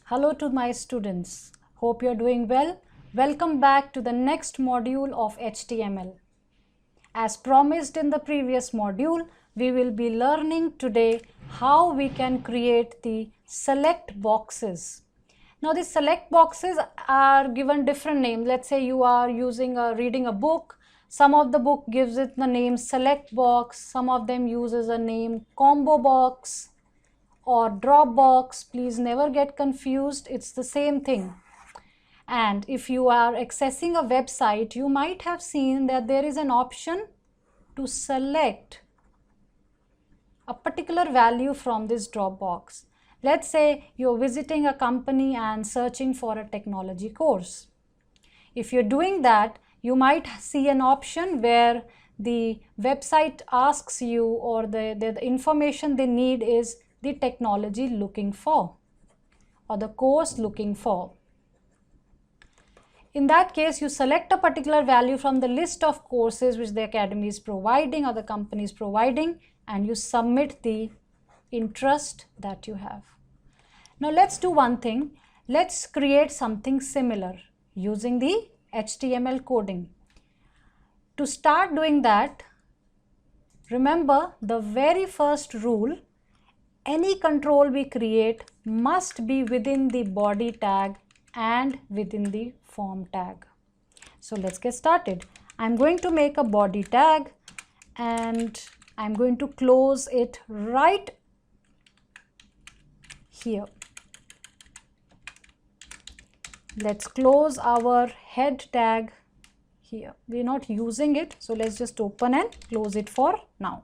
Hello to my students. Hope you're doing well. Welcome back to the next module of HTML. As promised in the previous module, we will be learning today how we can create the select boxes. Now the select boxes are given different names. Let's say you are reading a book. Some of the book gives it the name select box. Some of them uses a name combo box or drop box. Please never get confused, it's the same thing. And if you are accessing a website, you might have seen that there is an option to select a particular value from this drop box. Let's say you're visiting a company and searching for a technology course. If you're doing that, you might see an option where the website asks you, or the information they need is the technology looking for or the course looking for. In that case, you select a particular value from the list of courses which the academy is providing or the company is providing, and you submit the interest that you have. Now let's do one thing. Let's create something similar using the HTML coding. To start doing that, remember the very first rule: any control we create must be within the body tag and within the form tag. So let's get started. I'm going to make a body tag and I'm going to close it right here. Let's close our head tag here. We're not using it, so let's just open and close it for now.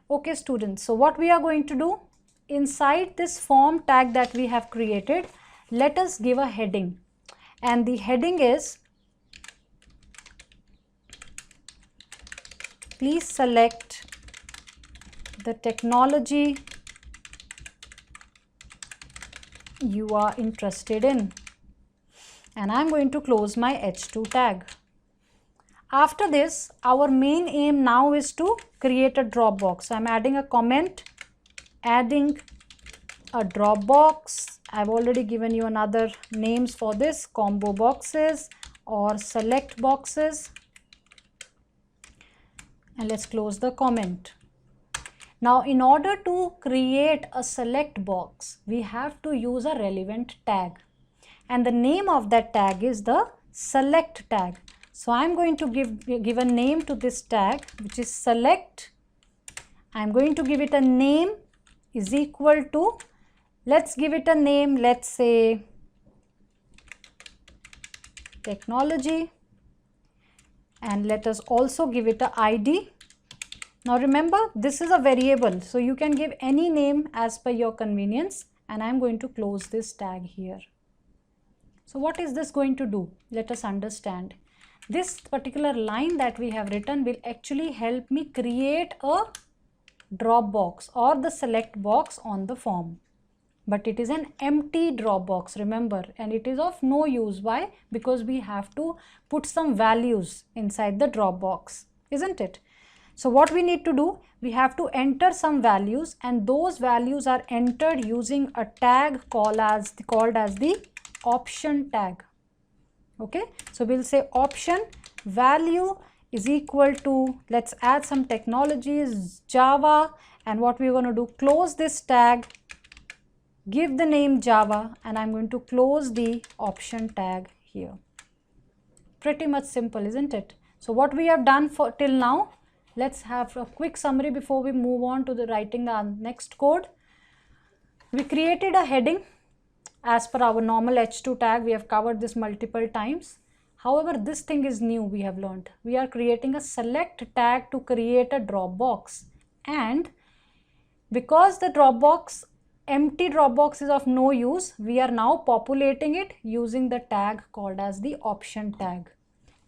Okay students, so what we are going to do, inside this form tag that we have created, let us give a heading, and the heading is please select the technology you are interested in, and I'm going to close my h2 tag. After this, our main aim now is to create a drop box. So I'm adding a comment, adding a drop box. I've already given you another names for this: combo boxes or select boxes. And let's close the comment. Now, in order to create a select box, we have to use a relevant tag, and the name of that tag is the select tag. So I'm going to give a name to this tag, which is select. I'm going to give it a name is equal to, let's give it a name, let's say technology, and let us also give it a ID. Now remember, this is a variable, so you can give any name as per your convenience, and I'm going to close this tag here. So what is this going to do? Let us understand. This particular line that we have written will actually help me create a drop box or the select box on the form. But it is an empty drop box, remember, and it is of no use. Why? Because we have to put some values inside the drop box, isn't it? So what we need to do, we have to enter some values, and those values are entered using a tag called as the option tag. Okay, so we'll say option value is equal to, let's add some technologies, Java, and what we're going to do, close this tag, give the name Java, and I'm going to close the option tag here. Pretty much simple, isn't it? So what we have done for till now, let's have a quick summary before we move on to the writing the next code. We created a heading as per our normal h2 tag. We have covered this multiple times. However, this thing is new, we have learned. We are creating a select tag to create a drop box, and because the empty drop box is of no use, we are now populating it using the tag called as the option tag.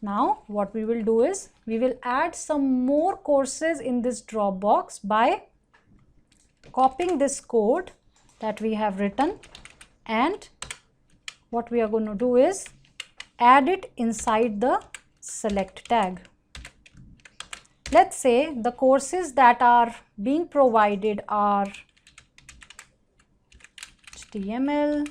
Now what we will do is, we will add some more courses in this drop box by copying this code that we have written, and what we are going to do is add it inside the select tag. Let's say the courses that are being provided are HTML.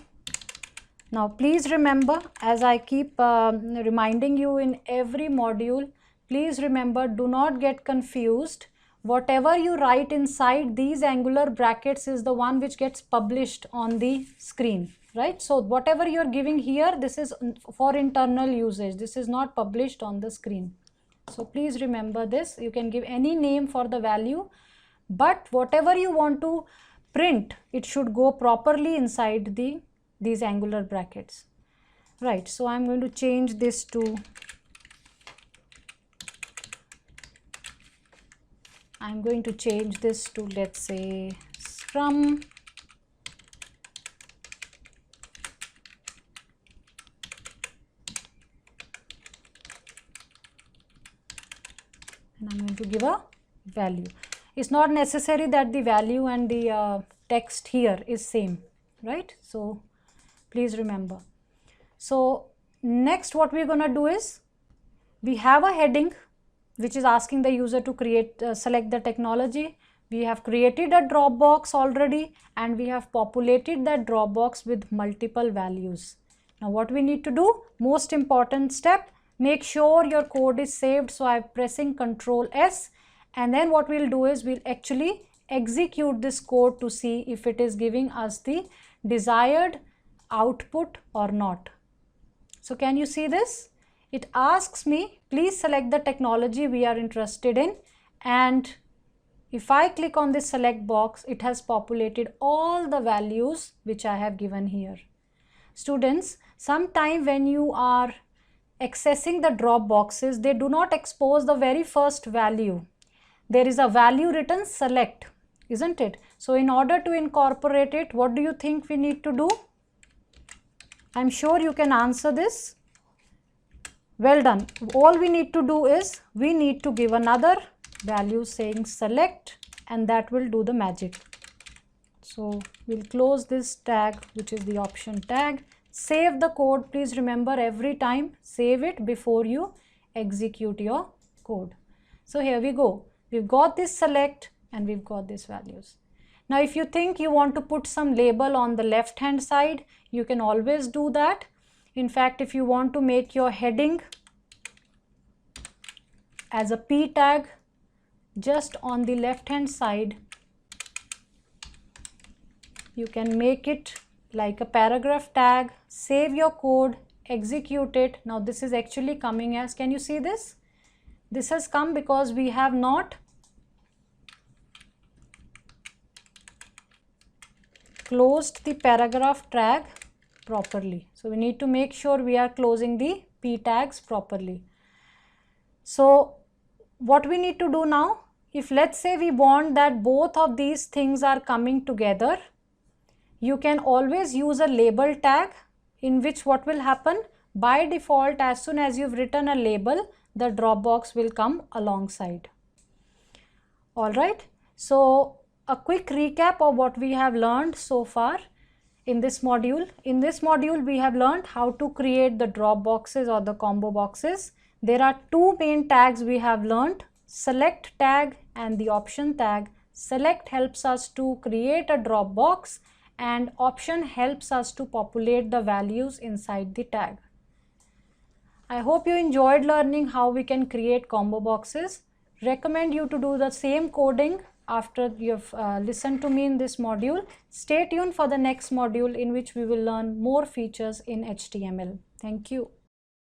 Now please remember, as I keep reminding you in every module, please remember, do not get confused. Whatever you write inside these angular brackets is the one which gets published on the screen, right? So whatever you are giving here, this is for internal usage. This is not published on the screen. So please remember this. You can give any name for the value, but whatever you want to print, it should go properly inside these angular brackets, right? So I'm going to change this to, let's say Scrum, and I'm going to give a value. It's not necessary that the value and the text here is same, right? So please remember. So next what we're going to do is, we have a heading which is asking the user to create, select the technology. We have created a drop box already, and we have populated that drop box with multiple values. Now what we need to do, most important step, make sure your code is saved. So I'm pressing Ctrl S, and then what we'll do is we'll actually execute this code to see if it is giving us the desired output or not. So can you see this? It asks me, please select the technology we are interested in, and if I click on this select box, it has populated all the values which I have given here. Students, sometime when you are accessing the drop boxes, they do not expose the very first value. There is a value written select, isn't it? So in order to incorporate it, what do you think we need to do? I'm sure you can answer this. Well done. All we need to do is, we need to give another value saying select, and that will do the magic. So we'll close this tag, which is the option tag. Save the code. Please remember, every time save it before you execute your code. So here we go. We've got this select and we've got these values. Now if you think you want to put some label on the left hand side, you can always do that. In fact, if you want to make your heading as a P tag, just on the left hand side, you can make it like a paragraph tag, save your code, execute it. Now this is actually coming as, can you see this? This has come because we have not closed the paragraph tag properly. So we need to make sure we are closing the P tags properly. So what we need to do now, if let's say we want that both of these things are coming together, you can always use a label tag, in which what will happen, by default, as soon as you've written a label, the drop box will come alongside. All right. So a quick recap of what we have learned so far in this module. In this module, we have learned how to create the drop boxes or the combo boxes. There are two main tags we have learned, select tag and the option tag. Select helps us to create a drop box, and option helps us to populate the values inside the tag. I hope you enjoyed learning how we can create combo boxes. Recommend you to do the same coding after you've listened to me in this module. Stay tuned for the next module, in which we will learn more features in HTML. Thank you.